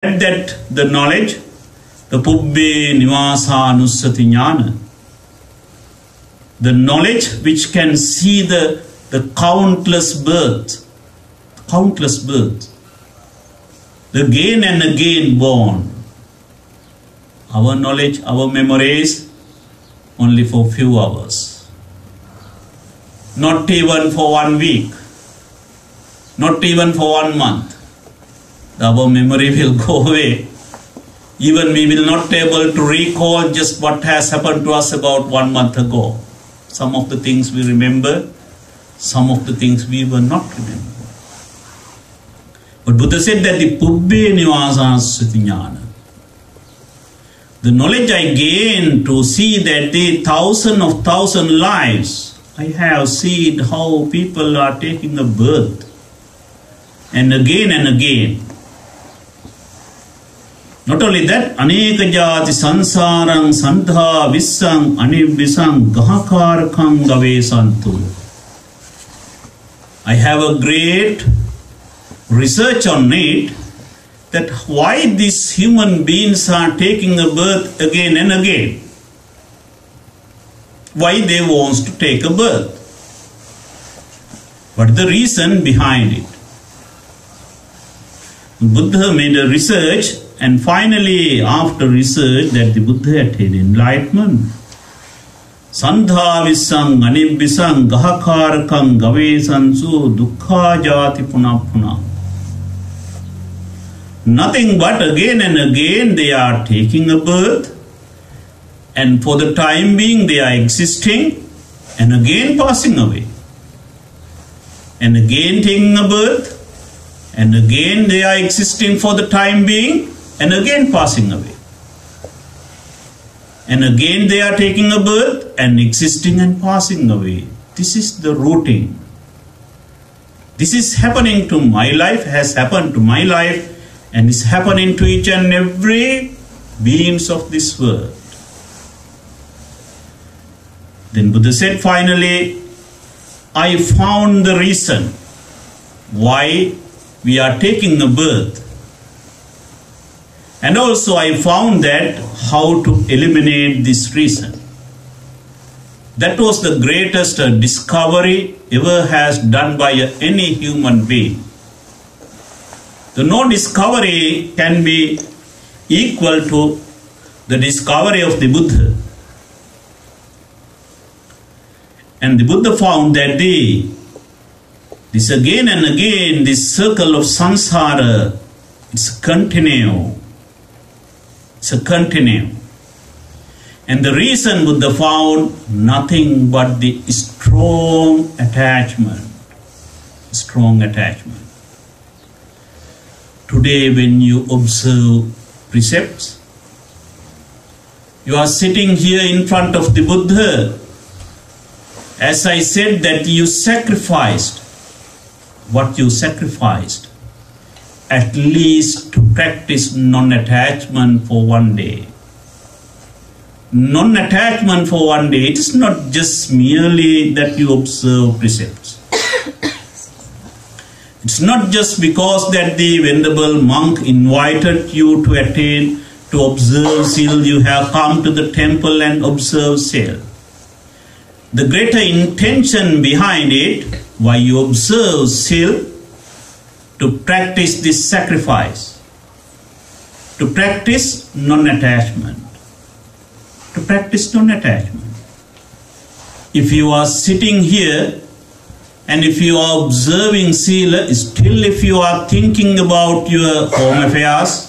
that the knowledge, the Pubbhe Nivasanussati Jnana, the knowledge which can see the countless births, the again and again born. Our knowledge, our memories, only for few hours. Not even for 1 week. Not even for 1 month. Our memory will go away. Even we will not be able to recall just what has happened to us about 1 month ago. Some of the things we remember, some of the things we will not remember. But Buddha said that the Pubbhe Nivasanussati Jnana, the knowledge I gain to see that the thousand lives, I have seen how people are taking a birth and again and again. Not only that, aneka jati sansarang sandha vissang anibhisang gahakarakang gavesantu. I have a great research on it, that why these human beings are taking a birth again and again. Why they want to take a birth. What is the reason behind it? Buddha made a research, and finally after research that the Buddha attained enlightenment. Sandha vissang anibhisang gahakarakang gavesansu dukkha jati punapuna. Nothing but again and again they are taking a birth, and for the time being they are existing and again passing away. And again taking a birth, and again they are existing for the time being and again passing away. And again they are taking a birth and existing and passing away. This is the routine. This is happening to my life, has happened to my life, and is happening to each and every beings of this world. Then Buddha said finally, I found the reason why we are taking a birth. And also I found that how to eliminate this reason. That was the greatest discovery ever has done by any human being. The no discovery can be equal to the discovery of the Buddha. And the Buddha found that this again and again, this circle of samsara, it's continue. It's a continue. And the reason Buddha found, nothing but the strong attachment. Strong attachment. Today when you observe precepts, you are sitting here in front of the Buddha. As I said that you sacrificed what you sacrificed, at least to practice non-attachment for 1 day. Non-attachment for 1 day, it is not just merely that you observe precepts. It's not just because that the venerable monk invited you to attain, to observe Sil, you have come to the temple and observe Sil. The greater intention behind it, why you observe Sil, to practice this sacrifice, to practice non-attachment, to practice non-attachment. If you are sitting here and if you are observing Sila, still if you are thinking about your home affairs,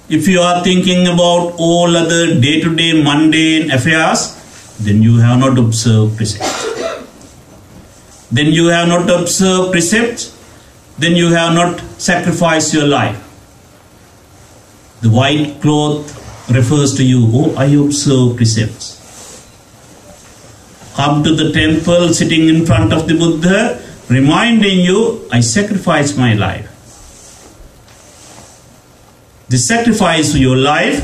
if you are thinking about all other day-to-day mundane affairs, then you have not observed precepts. Then you have not observed precepts, then you have not sacrificed your life. The white cloth refers to you, oh, I observe precepts. Come to the temple, sitting in front of the Buddha, reminding you, I sacrifice my life. The sacrifice of your life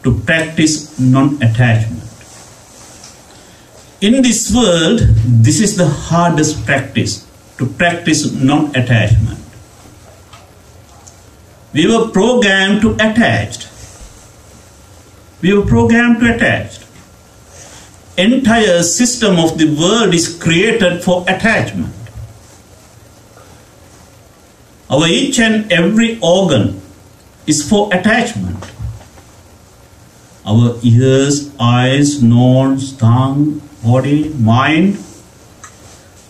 to practice non-attachment. In this world, this is the hardest practice, to practice non-attachment. We were programmed to attach. We were programmed to attach. Entire system of the world is created for attachment. Our each and every organ is for attachment. Our ears, eyes, nose, tongue, body, mind,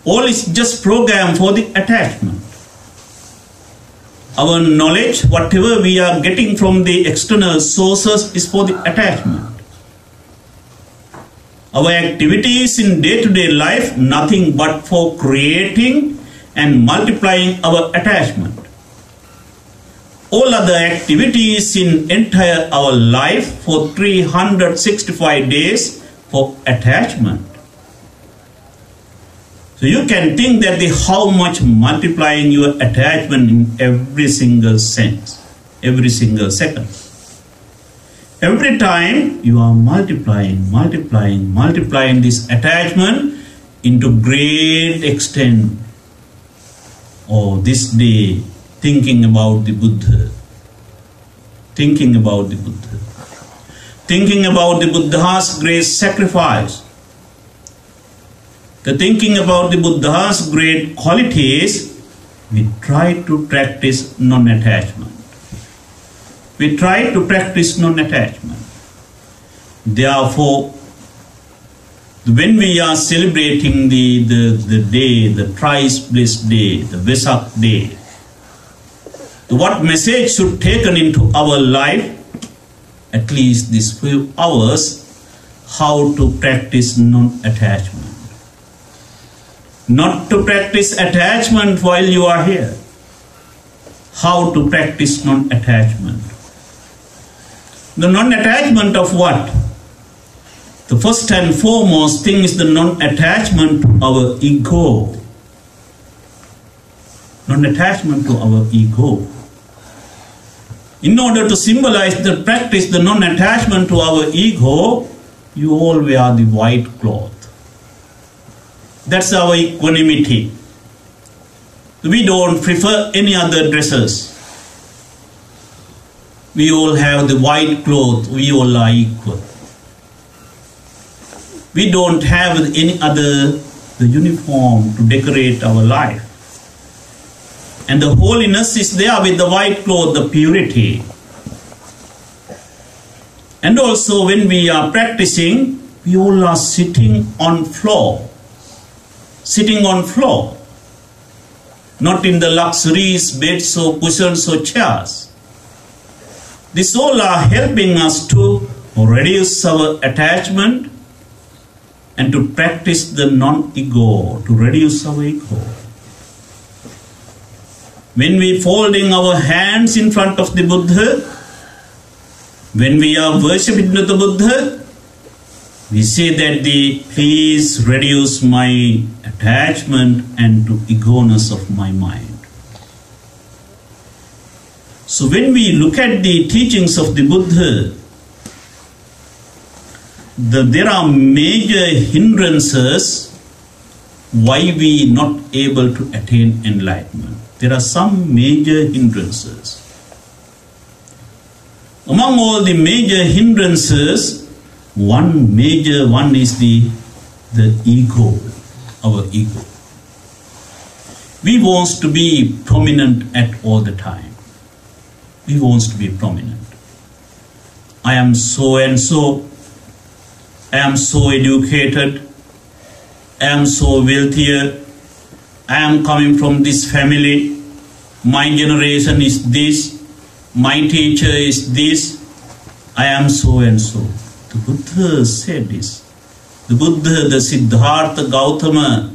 all is just programmed for the attachment. Our knowledge, whatever we are getting from the external sources, is for the attachment. Our activities in day-to-day life, nothing but for creating and multiplying our attachment. All other activities in entire our life for 365 days for attachment. So you can think that how much multiplying your attachment in every single sense, every single second. Every time you are multiplying this attachment into great extent. Oh, this day, thinking about the Buddha, thinking about the Buddha, thinking about the Buddha's great sacrifice, the thinking about the Buddha's great qualities, we try to practice non-attachment. We try to practice non-attachment. Therefore, when we are celebrating the day, the thrice blessed day, the Vesak day, what message should taken into our life, at least these few hours, how to practice non-attachment. Not to practice attachment while you are here. How to practice non-attachment. The non-attachment of what? The first and foremost thing is the non-attachment to our ego. Non-attachment to our ego. In order to symbolize the practice, the non-attachment to our ego, you all wear the white cloth. That's our equanimity. We don't prefer any other dresses. We all have the white cloth, we all are equal. We don't have any other uniform to decorate our life. And the holiness is there with the white cloth, the purity. And also when we are practicing, we all are sitting on floor. Sitting on floor. Not in the luxuries, beds or cushions or chairs. These all are helping us to reduce our attachment and to practice the non-ego, to reduce our ego. When we folding our hands in front of the Buddha, when we are worshipping the Buddha, we say that please reduce my attachment and to egoness of my mind. So when we look at the teachings of the Buddha, there are major hindrances why we not able to attain enlightenment. There are some major hindrances. Among all the major hindrances, one major one is the ego, our ego. We want to be prominent at all the time. We want to be prominent. I am so and so. I am so educated. I am so wealthier. I am coming from this family. My generation is this. My teacher is this. I am so and so. The Buddha said this. The Buddha, the Siddhartha Gautama,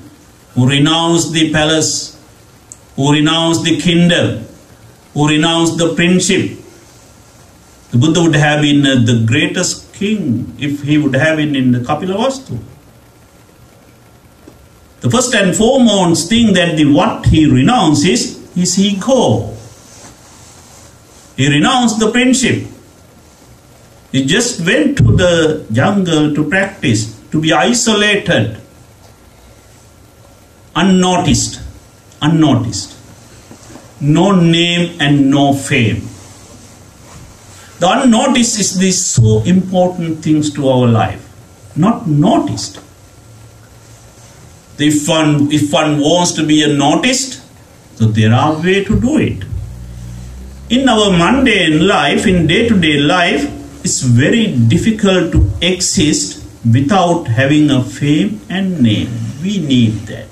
who renounced the palace, who renounced the kingdom, who renounced the friendship. The Buddha would have been the greatest king if he would have been in the Kapilavastu. The first and foremost thing that what he renounced is his ego. He renounced the friendship. He just went to the jungle to practice, to be isolated, unnoticed. No name and no fame. The unnoticed is the so important things to our life, not noticed. If one wants to be noticed, so there are ways to do it. In our mundane life, in day-to-day life, it's very difficult to exist without having a fame and name. We need that.